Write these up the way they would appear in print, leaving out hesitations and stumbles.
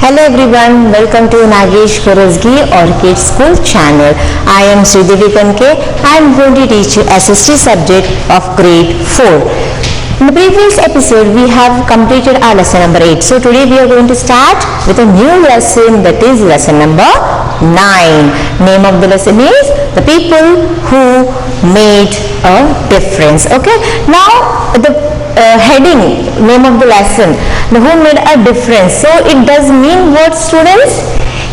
Hello everyone, welcome to Nagesh Kurasgi Orchid School channel. I am Sridevi Kanke. I am going to teach you SST subject of grade 4. In the previous episode, we have completed our lesson number 8. So today we are going to start with a new lesson, that is lesson number 9. Name of the lesson is The People Who Made a Difference. Okay. Now the heading, name of the lesson, the who made a difference. So it does mean what, students?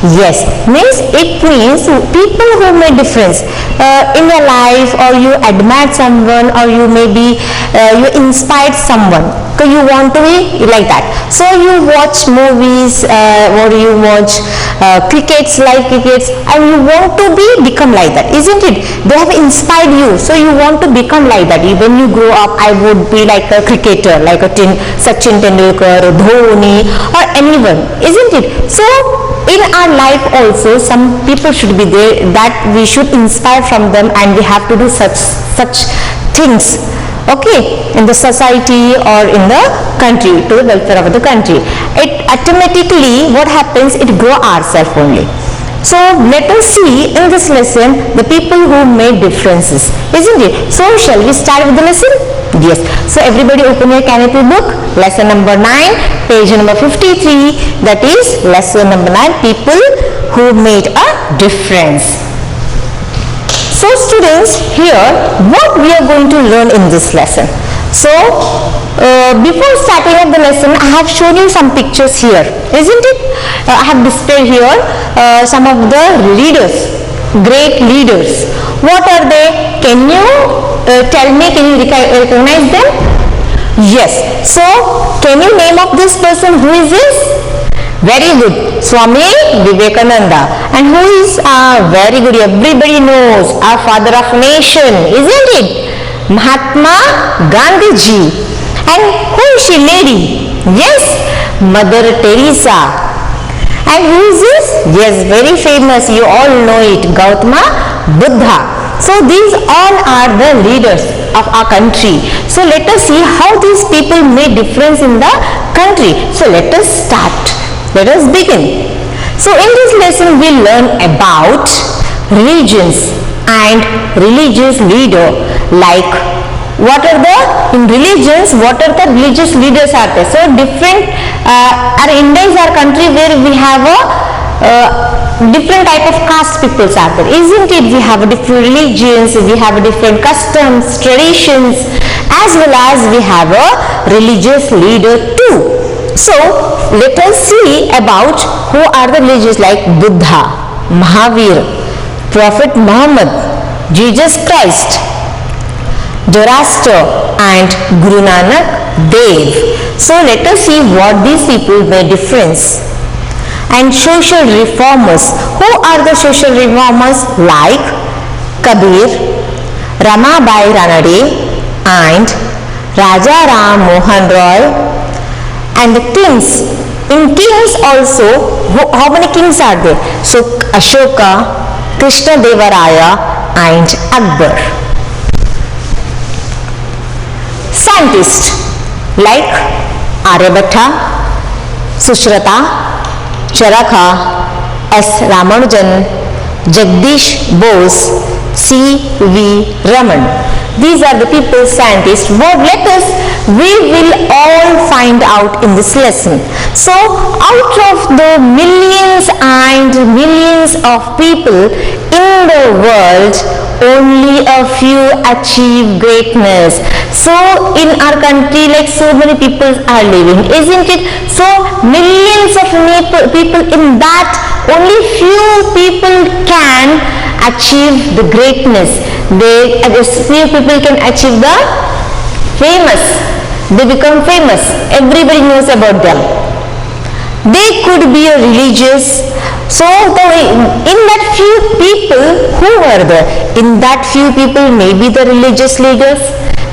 Yes, it means people who made difference in your life, or you admired someone, or you maybe you inspired someone. So you want to be like that. So you watch movies, or you watch crickets, live crickets, and you want to become like that, isn't it? They have inspired you, so you want to become like that. When you grow up, I would be like a cricketer, like a Sachin Tendulkar, Dhoni, or anyone, isn't it? So in our life also, some people should be there that we should inspire from them, and we have to do such things, okay, in the society or in the country, to the welfare of the country. It automatically, what happens, it grow ourselves only. So let us see in this lesson the people who made differences, isn't it? So shall we start with the lesson? Yes. So everybody open your canopy book, lesson number 9, page number 53, that is lesson number 9, people who made a difference. So students, here what we are going to learn in this lesson. So before starting of the lesson, I have shown you some pictures here, isn't it? I have displayed here some of the leaders, great leaders. What are they? Can you tell me, can you recognize them? Yes. So can you name of this person? Who is this? Very good, Swami Vivekananda. And who is very good, everybody knows, our father of nation, isn't it? Mahatma Gandhi ji. And who is she, lady? Yes, Mother Teresa. And who is this? Yes, very famous, you all know it, Gautama Buddha. So these all are the leaders of our country. So let us see how these people made difference in the country. So let us start. Let us begin. So in this lesson we learn about religions and religious leader, like what are the, in religions, what are the religious leaders are there. So different, our India is our country where we have a different type of caste peoples are there, isn't it? We have different religions, we have different customs, traditions, as well as we have a religious leader too. So let us see about who are the religious, like Buddha, Mahavir, Prophet Muhammad, Jesus Christ, Zoroaster, and Guru Nanak Dev. So let us see what these people made difference. And social reformers. Who are the social reformers? Like Kabir, Ramabai Ranade, and Raja Ram Mohan Roy. And the kings, in kings also, how many kings are there? So Ashoka, Krishna Devaraya, and Akbar. Scientists like Aryabhatta, Sushrata, Charaka, S. Ramanujan, Jagdish Bose, C.V. Raman. These are the people, scientists. What let us, we will all find out in this lesson. So out of the millions and millions of people in the world, only a few achieve greatness. So in our country, like so many people are living, isn't it? So millions of people, in that only few people can achieve the greatness. Few people can achieve the famous. They become famous. Everybody knows about them. They could be a religious. So in that few people, who were there? In that few people, maybe the religious leaders,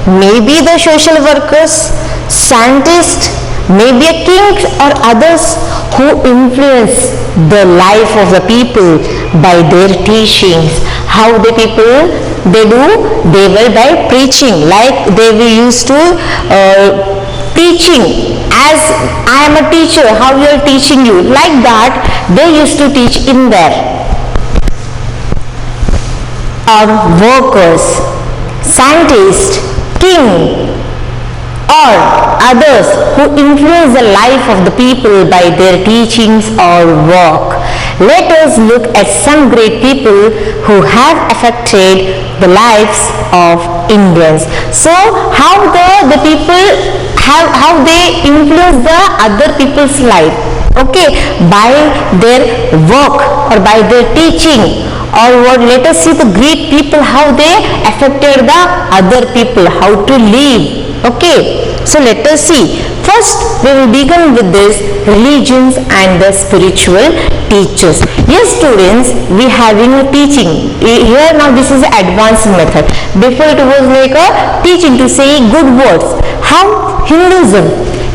maybe the social workers, scientists, maybe a king or others who influence the life of the people by their teachings. How the people, they do? They were by preaching, like they were used to teaching, as I am a teacher, how you are teaching you, like that they used to teach in there. Or workers, scientists, king, or others who influence the life of the people by their teachings or work. Let us look at some great people who have affected the lives of Indians. So how the people have, how they influence the other people's life, okay, by their work or by their teaching, or what, let us see the great people, how they affected the other people, how to live. Okay, so let us see. First, we will begin with this religions and the spiritual teachers. Yes, students, we having a teaching. Here now this is advanced method. Before it was like a teaching to say good words. How? Hinduism.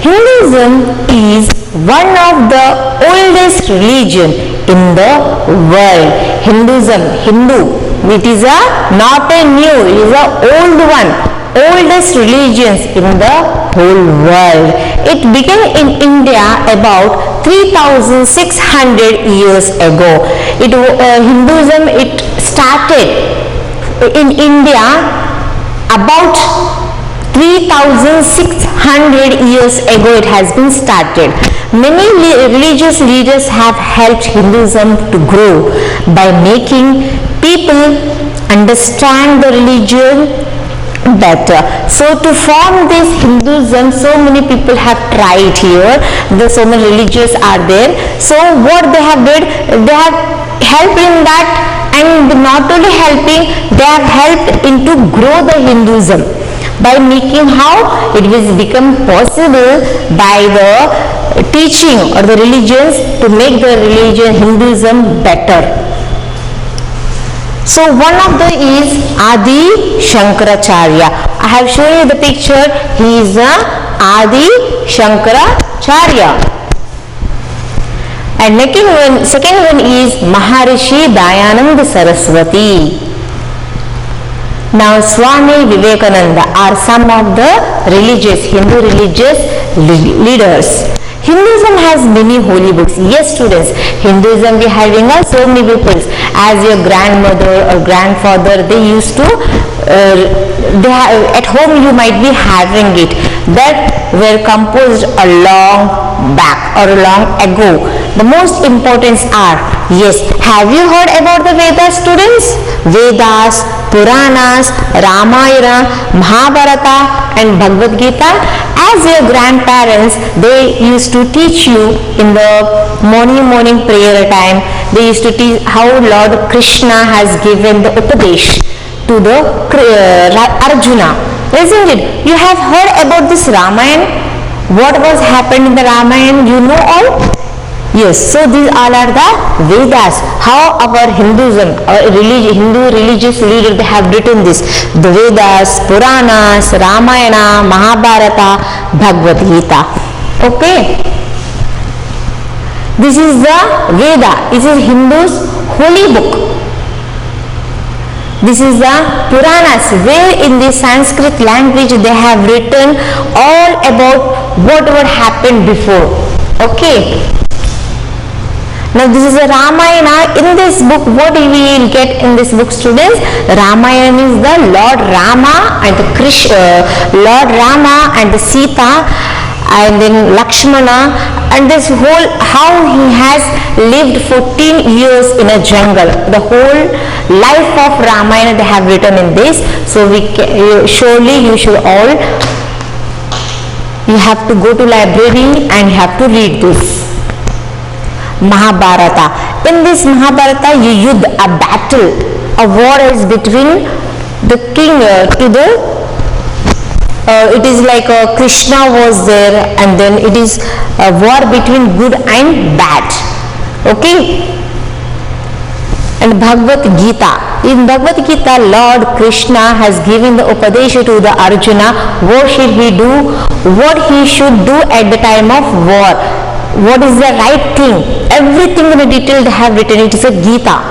Hinduism is one of the oldest religion in the world. Hinduism, Hindu, it is a not a new, it is a old one, oldest religions in the whole world. It began in India about 3600 years ago. Hinduism, it started in India about 3600 years ago. It has been started. Many religious leaders have helped Hinduism to grow by making people understand the religion better. So to form this Hinduism, so many people have tried here. So many religions are there. So what they have did, they have helped in that, and not only helping, they have helped into grow the Hinduism by making how it will become possible by the teaching or the religions to make the religion Hinduism better. So one of the is Adi Shankaracharya. I have shown you the picture. He is Adi Shankaracharya. And second one is Maharishi Dayananda Saraswati. Now Swami Vivekananda are some of the Hindu religious leaders. Hinduism has many holy books. Yes, students, Hinduism we having so many people. As your grandmother or grandfather, they used to, at home you might be having it. That were composed a long back or long ago. The most important are, yes, have you heard about the Vedas, students? Vedas, Puranas, Ramayana, Mahabharata and Bhagavad Gita. As your grandparents, they used to teach you in the morning prayer time. They used to teach how Lord Krishna has given the Upadesh to the Arjuna. Isn't it? You have heard about this Ramayana. What was happened in the Ramayana? You know all? Yes, so these all are the Vedas. How our Hinduism, Hindu religious leaders, they have written this. The Vedas, Puranas, Ramayana, Mahabharata, Bhagavad Gita. Okay. This is the Veda. This is Hindus' holy book. This is the Puranas, where in the Sanskrit language they have written all about whatever happened before. Okay. Now this is a Ramayana. In this book, what we will get in this book, students? Ramayana is the Lord Rama and the Lord Rama and the Sita, and then Lakshmana, and this whole how he has lived 14 years in a jungle. The whole life of Ramayana they have written in this. So surely you should all, you have to go to library and you have to read this. Mahabharata. In this Mahabharata, a battle, a war is between the king to the it is like Krishna was there, and then it is a war between good and bad. Okay. And Bhagavad Gita. In Bhagavad Gita, Lord Krishna has given the Upadesha to the Arjuna. What should he do? What he should do at the time of war? What is the right thing? Everything in the detail they have written. It is a Gita.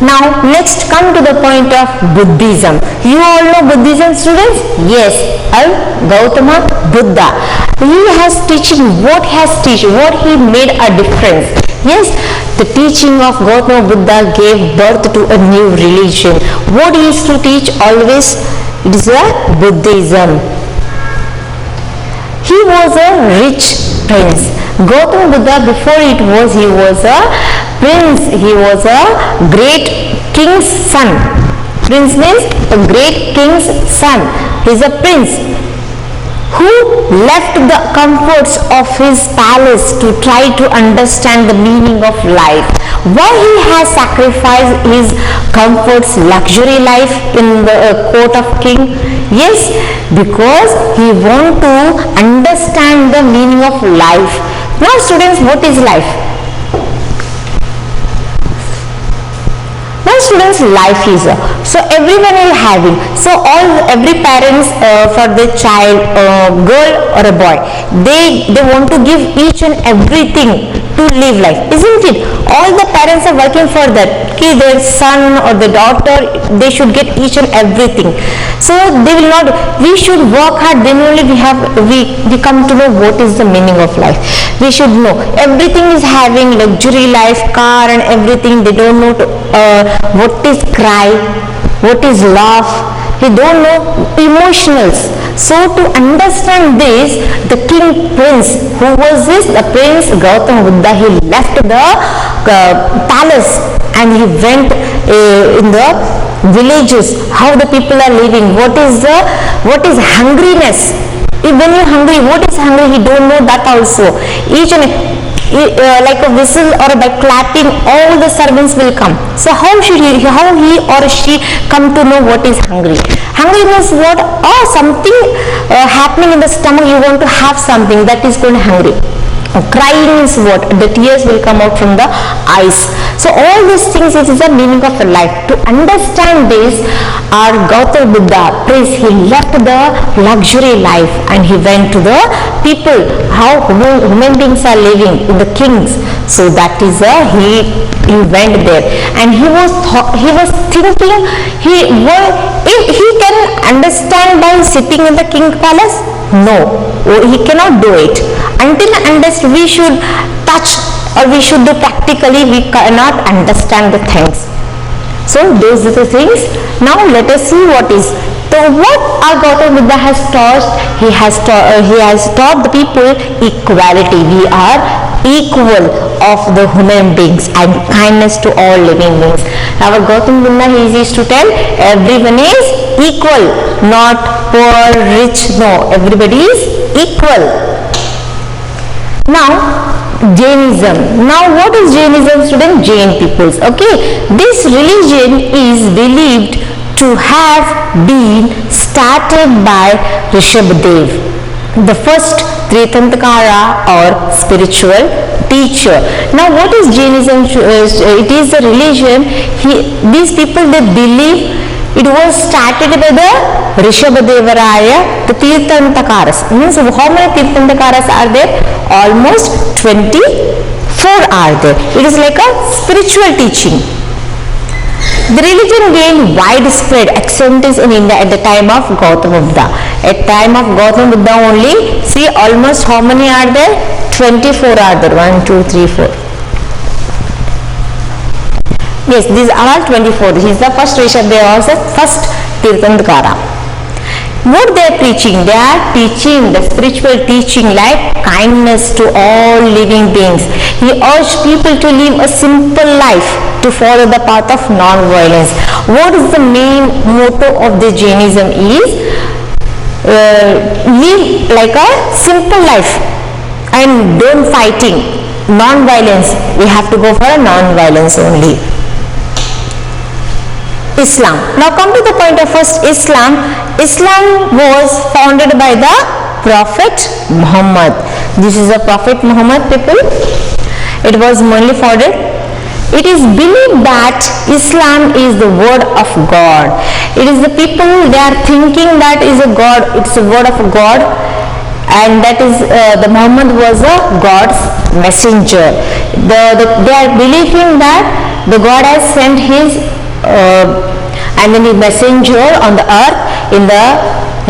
Now next come to the point of Buddhism. You all know Buddhism, students? Yes, Gautama Buddha. He has teaching, what he made a difference. Yes, the teaching of Gautama Buddha gave birth to a new religion. What he used to teach always? It is a Buddhism. He was a rich prince. Gautama Buddha, before he was a prince. He was a great king's son. Prince means a great king's son. He is a prince who left the comforts of his palace to try to understand the meaning of life. Why he has sacrificed his comforts, luxury life in the court of king? Yes, because he want to understand the meaning of life. Now students, what is life? Now students, life is so everyone is having, so every parents for their child, girl or a boy, they want to give each and everything to live life, isn't it? All the parents are working for that. Okay, their son or the daughter, they should get each and everything. So they will not. We should work hard. Then only we come to know what is the meaning of life. We should know everything is having luxury life, car and everything. They don't know what is cry, what is laugh. They don't know emotionals. So to understand this, the king prince, who was this? The prince Gautama Buddha. He left the palace and he went in the villages, how the people are living, what is hungriness. When you're hungry, what is hungry? He don't know that also. Each and like a whistle or by clapping, all the servants will come. So how he or she come to know what is hungry? Hungry means what? Oh, something happening in the stomach. You want to have something, that is called hungry. Crying is what? The tears will come out from the eyes. So all these things is the meaning of life. To understand this, our Gautama Buddha, prince, he left the luxury life and he went to the people, how human beings are living, in the kings. So that is he went there and he was thinking, if he can understand by sitting in the king palace? No, he cannot do it. Until unless we should touch or we should do practically, we cannot understand the things. So those are the things. Now let us see what is. So what our Gautama Buddha has taught? He has taught the people equality. We are equal of the human beings and kindness to all living beings. Our Gautama Buddha, he used to tell everyone is equal, not poor, rich. No, everybody is equal. Now Jainism. Now what is Jainism, student? Jain peoples. Okay, this religion is believed to have been started by Rishabhdev, the first Tirthankara or spiritual teacher. Now what is Jainism? It is a religion. These people, they believe it was started by the Rishabhadevaraya, the Tirthankaras. Means how many Tirthankaras are there? Almost 24 are there. It is like a spiritual teaching. The religion gained widespread acceptance in India at the time of Gautama Buddha. At time of Gautama Buddha only, see almost how many are there? 24 are there. 1, 2, 3, 4. Yes, these are all 24. He is the first Rishabh, they are also first Tirthankara. What they are preaching? They are teaching the spiritual teaching like kindness to all living beings. He urged people to live a simple life, to follow the path of non-violence. What is the main motto of the Jainism is live like a simple life and don't fighting, non-violence. We have to go for a non-violence only. Islam. Now come to the point of first Islam. Islam was founded by the Prophet Muhammad. This is the Prophet Muhammad, people. It was mainly founded. It is believed that Islam is the word of God. It is the people, they are thinking that is a God, it's a word of God, and that is the Muhammad was a God's messenger. They are believing that the God has sent his and then the messenger on the earth in the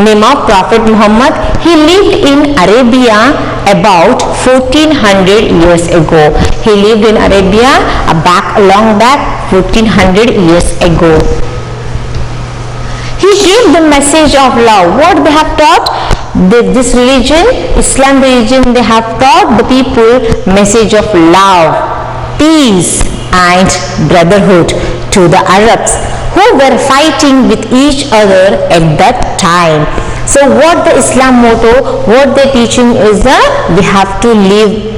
name of Prophet Muhammad. He lived in Arabia about 1400 years ago. He lived in Arabia long back 1400 years ago. He gave the message of love. What they have taught? This religion, Islam religion, they have taught the people message of love, peace and brotherhood to the Arabs who were fighting with each other at that time. So what the Islam motto, what they teaching is that we have to live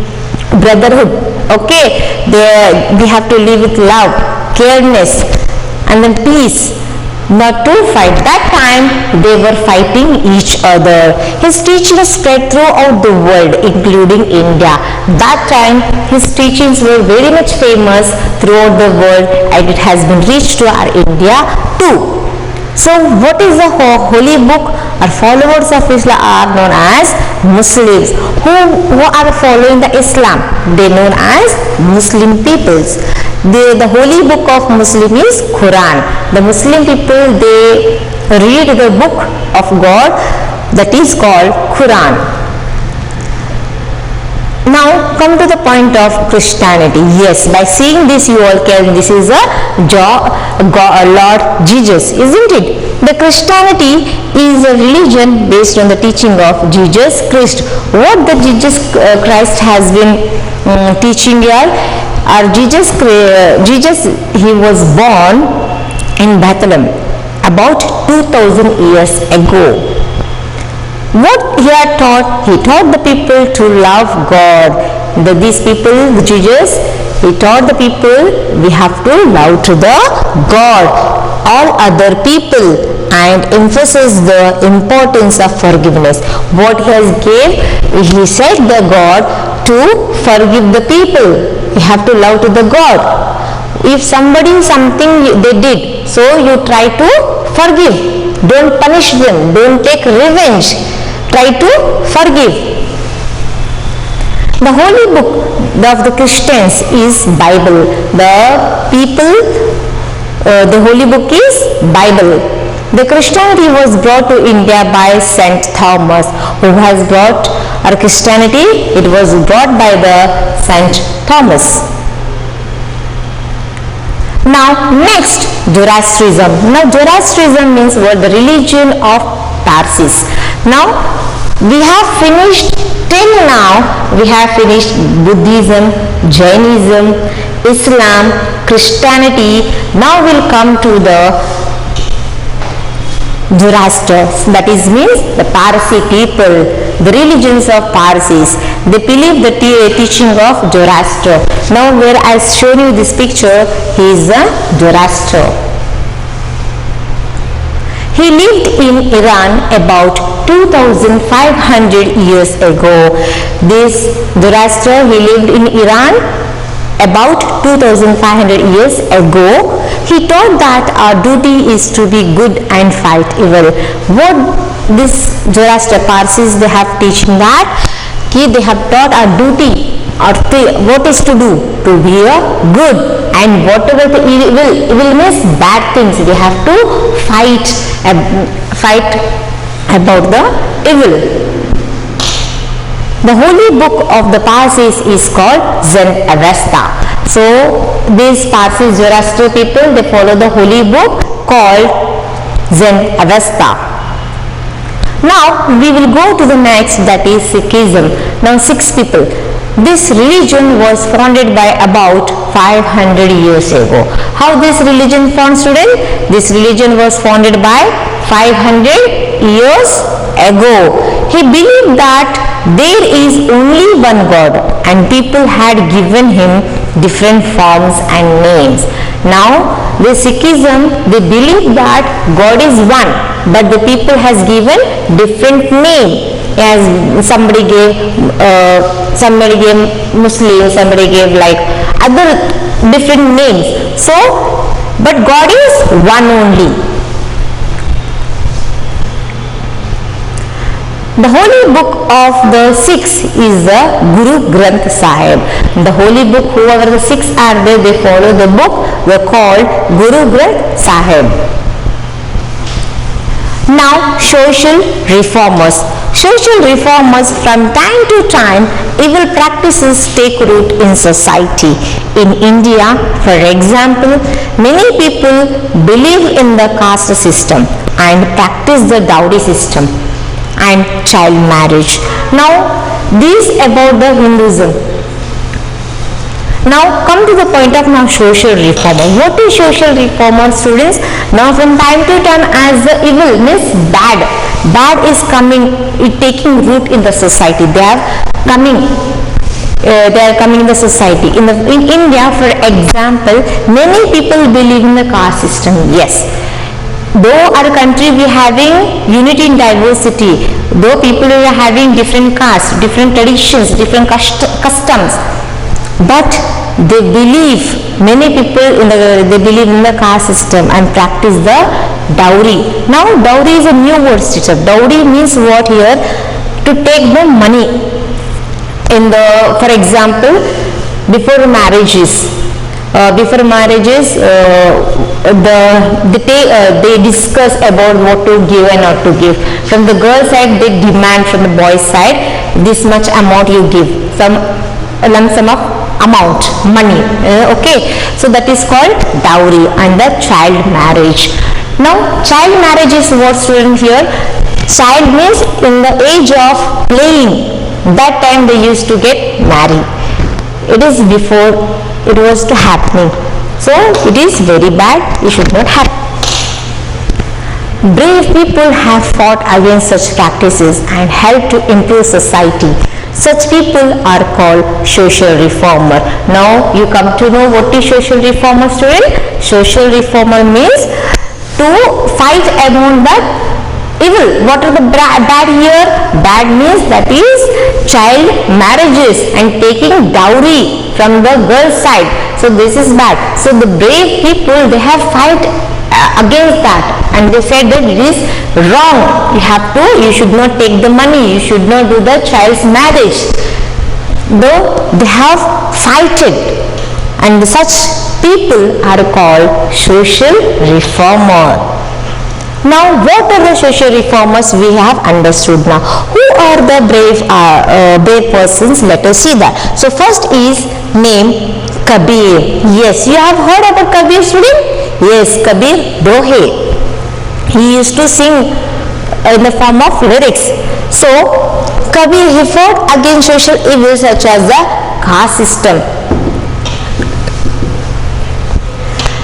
brotherhood, okay, we have to live with love, careness and then peace, not to fight. That time they were fighting each other. His teachings spread throughout the world including India. That time his teachings were very much famous throughout the world and it has been reached to our India too. So what is the holy book? Our followers of Islam are known as Muslims. Who are following the Islam? They are known as Muslim peoples. The holy book of Muslim is Quran. The Muslim people, they read the book of God that is called Quran. Now come to the point of Christianity. Yes, by seeing this you all can, this is a Lord Jesus, isn't it? The Christianity is a religion based on the teaching of Jesus Christ. What the Jesus Christ has been teaching here? Jesus, he was born in Bethlehem about 2000 years ago. What he had taught? He taught the people to love God. These people, Jesus, he taught the people we have to love to the God, all other people, and emphasizes the importance of forgiveness. What he has gave, he said the God to forgive the people. You have to love to the God. If somebody something they did, so you try to forgive. Don't punish them. Don't take revenge. Try to forgive. The holy book of the Christians is Bible. The holy book is Bible. The Christianity was brought to India by Saint Thomas. Who has brought our Christianity? It was brought by the Saint Thomas. Now next, Zoroastrianism. Now Zoroastrianism means what? The religion of Parsis. Now we have finished till now, we have finished Buddhism, Jainism, Islam, Christianity. Now we'll come to the Zoroaster, that is means the Parsi people, the religions of Parsis. They believe the teaching of Zoroaster. Now where I shown you this picture, he is a Zoroaster. He lived in Iran about 2500 years ago. This Zoroaster, he lived in Iran about 2500 years ago. He taught that our duty is to be good and fight evil. What this Zoroaster Parsis, they have teaching that they have taught our duty or what is to do, to be a good, and whatever the evil means bad things, we have to fight about the evil. The holy book of the Parsis is called Zend Avesta. So these Parsis Zoroaster people, they follow the holy book called Zend Avesta. Now we will go to the next, that is Sikhism. Now Sikhs people, this religion was founded by about 500 years ago. How this religion found, student? This religion was founded by 500 years ago. He believed that there is only one God and people had given him different forms and names. Now the Sikhism, they believe that God is one, but the people has given different name. As somebody gave Muslim, somebody gave like other different names. So, but God is one only. The holy book of the Sikhs is the Guru Granth Sahib. The holy book, whoever the Sikhs are there, they follow the book, they are called Guru Granth Sahib. Now, social reformers. Social reformers, from time to time, evil practices take root in society. In India, for example, many people believe in the caste system and practice the dowry system and child marriage. Now, this about the Hinduism. Now come to the point of now social reformer. What is social reformer, students? Now from time to time, as the evil means bad is coming, it taking root in the society. They are coming in the society. In India, for example, many people believe in the caste system. Yes, though our country we having unity in diversity, though people are having different castes, different traditions, different customs, but they believe, many people they believe in the caste system and practice the dowry. Now dowry is a new word, teacher. Dowry means what here? To take the money in the, for example, before marriages, they discuss about what to give and not to give. From the girl side, they demand from the boy side, this much amount you give, some lump sum of amount, money. Okay, so that is called dowry. And the child marriage. Now child marriage is what, student, here? Child means in the age of playing, that time they used to get married. It is before it was to happening, so it is very bad, it should not happen. Brave people have fought against such practices and helped to improve society. Such people are called social reformer. Now you come to know what is social reformer, student. Social reformer means to fight against the evil. What are the bad here? Bad means that is child marriages and taking dowry from the girl's side. So this is bad. So the brave people, they have fight against that, and they said that it is wrong. You should not take the money, you should not do the child's marriage. Though they have fighted, and such people are called social reformer. Now what are the social reformers we have understood now? Who are the brave persons? Let us see that. So first is name Kabir. Yes, you have heard about Kabir, student? Yes, Kabir Dohe. He used to sing in the form of lyrics. So Kabir, he fought against social evils such as the caste system.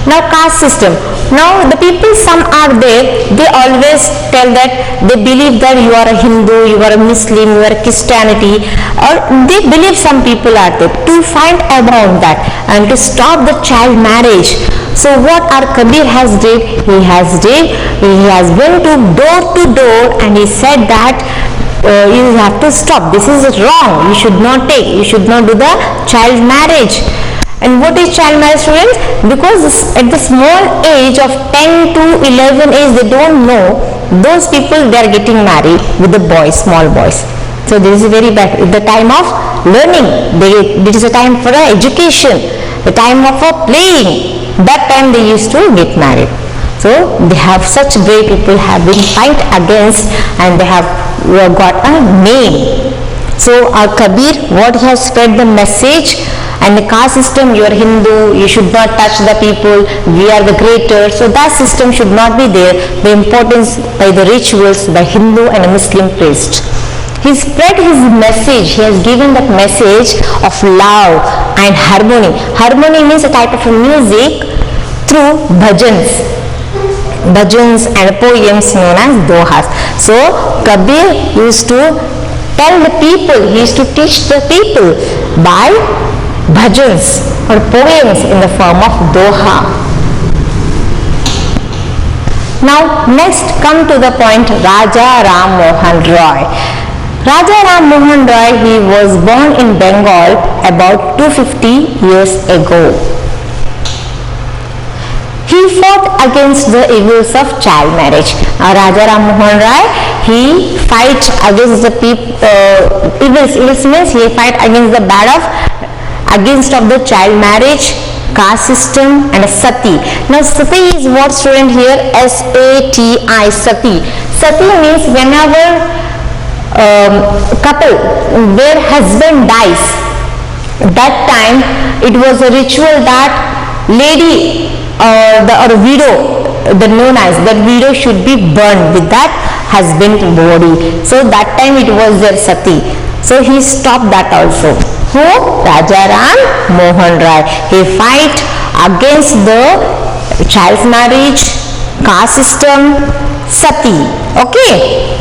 Now caste system. Now the people, some are there, they always tell that they believe that you are a Hindu, you are a Muslim, you are a Christianity, or they believe, some people are there, to find about that and to stop the child marriage. So what our Kabir has did, he has went to door and he said that you have to stop, this is wrong, you should not do the child marriage. And what is child marriage, students? Because at the small age of 10 to 11 age, they don't know, those people, they are getting married with the boys, small boys. So this is very bad. At the time of learning, it is a time for education, the time of playing, that time they used to get married. So they have, such brave people have been fight against, and they have got a name. So our Kabir, what he has spread the message, and the caste system, you are Hindu, you should not touch the people, we are the greater. So that system should not be there. The importance by the rituals by Hindu and a Muslim priest. He spread his message, he has given that message of love and harmony. Harmony means a type of music through bhajans and poems known as dohas. So Kabir used to tell the people, he used to teach the people by bhajans or poems in the form of doha. Now next come to the point, Raja Ram Mohan Roy. Raja Ram Mohan Roy, he was born in Bengal about 250 years ago. He fought against the evils of child marriage. Raja Ram Mohan Rai, he fight against the evils. Evils means he fight against the bad of the child marriage, caste system, and sati. Now sati is what, student, here? S-A-T-I, sati. Sati means whenever couple where husband dies, that time it was a ritual that lady or widow, known as that widow, should be burned with that husband body. So that time it was their sati. So he stopped that also. Who? Raja Ram Mohan Rai. He fight against the child marriage, caste system, sati. Okay.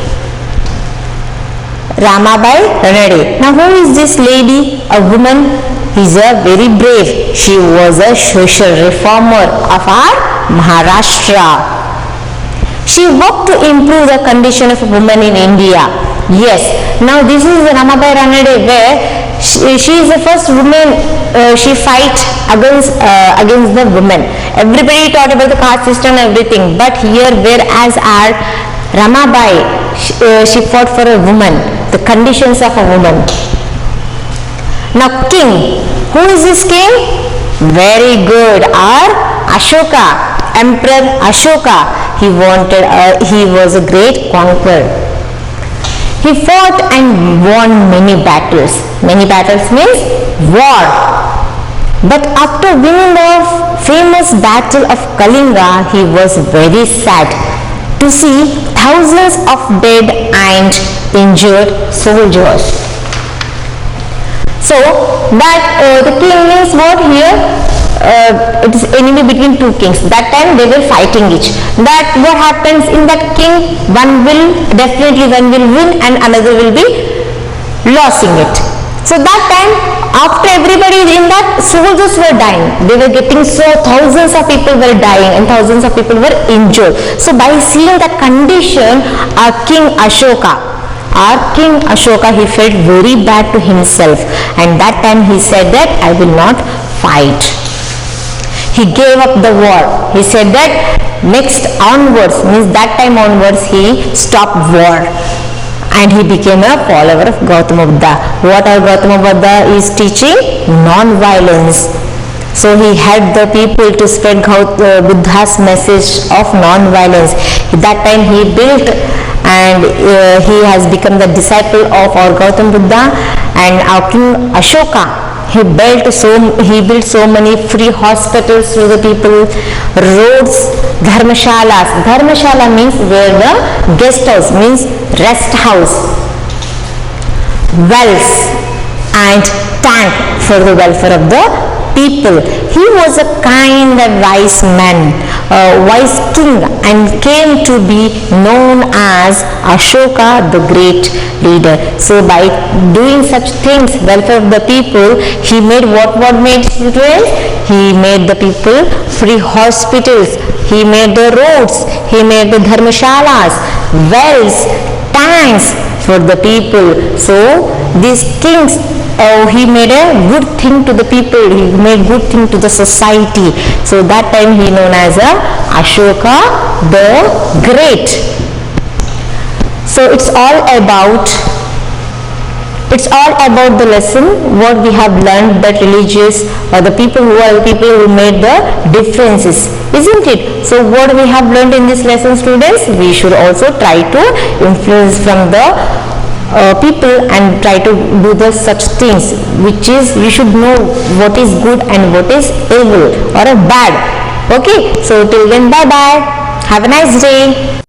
Ramabai Ranade. Now who is this lady? A woman. Is a very brave. She was a social reformer of our Maharashtra. She worked to improve the condition of women in India. Yes. Now this is Ramabai Ranade, where she is the first woman. She fight against the women. Everybody taught about the caste system and everything, but here, whereas our Ramabai, she fought for a woman, the conditions of a woman. Now king, who is this king? Very good, our Ashoka, Emperor Ashoka. He was a great conqueror. He fought and won many battles. Many battles means war. But after winning the famous battle of Kalinga, he was very sad to see thousands of dead and injured soldiers. So that the king means what here? It is enemy between two kings. That time they were fighting each. That what happens in that king? One will win and another will be losing it. So that time, after everybody in that, soldiers were dying. They were getting thousands of people were dying and thousands of people were injured. So by seeing that condition, our king Ashoka, he felt very bad to himself, and that time he said that I will not fight. He gave up the war. He said that next onwards, means that time onwards, he stopped war and he became a follower of Gautama Buddha. What our Gautama Buddha is teaching? Non-violence. So he helped the people to spread Buddha's message of non-violence. That time he built and he has become the disciple of our Gautama Buddha. And our king Ashoka, he built so many free hospitals to the people, roads, dharmashalas. Dharmashala means where the guest house, means rest house, wells and tank for the welfare of the people. He was a kind and wise man, a wise king, and came to be known as Ashoka, the great leader. So by doing such things, welfare of the people, he made what made students? He made the people free hospitals, he made the roads, he made the dharmashalas, wells, tanks for the people. So these kings, he made a good thing to the people, he made good thing to the society. So that time he known as Ashoka the Great. So it's all about the lesson what we have learned, that religious or the people who made the differences, isn't it? So what we have learned in this lesson, students, we should also try to influence from the people and try to do the such things, which is we should know what is good and what is evil or a bad. Okay, so till then, bye bye, have a nice day.